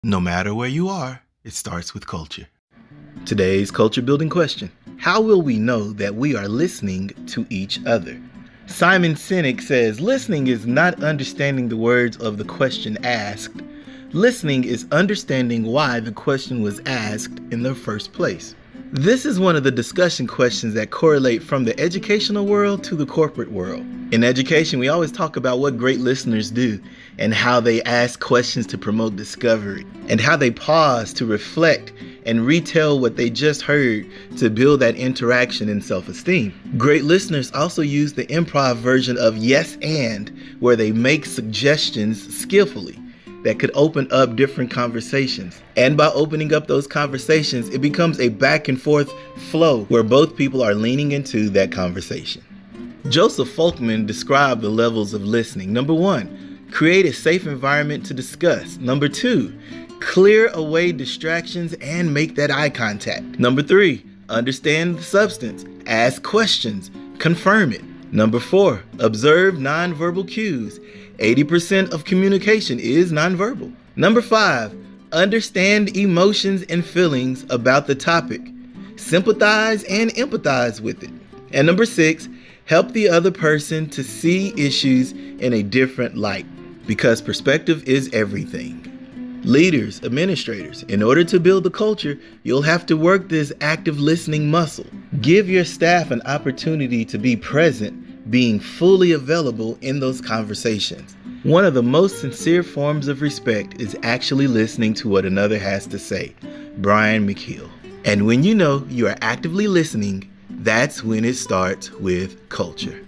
No matter where you are, it starts with culture. Today's culture building question: how will we know that we are listening to each other? Simon Sinek says, listening is not understanding the words of the question asked. Listening is understanding why the question was asked in the first place. This is one of the discussion questions that correlate from the educational world to the corporate world. In education, we always talk about what great listeners do and how they ask questions to promote discovery and how they pause to reflect and retell what they just heard to build that interaction and self-esteem. Great listeners also use the improv version of yes and, where they make suggestions skillfully that could open up different conversations. And by opening up those conversations, it becomes a back and forth flow where both people are leaning into that conversation. Joseph Folkman described the levels of listening. Number 1, create a safe environment to discuss. Number 2, clear away distractions and make that eye contact. Number 3, understand the substance, ask questions, confirm it. Number 4, observe nonverbal cues. 80% of communication is nonverbal. Number 5, understand emotions and feelings about the topic. Sympathize and empathize with it. And number 6, help the other person to see issues in a different light, because perspective is everything. Leaders, administrators, in order to build the culture, you'll have to work this active listening muscle. Give your staff an opportunity to be present, being fully available in those conversations. One of the most sincere forms of respect is actually listening to what another has to say. Brian McKeel. And when you know you are actively listening, that's when it starts with culture.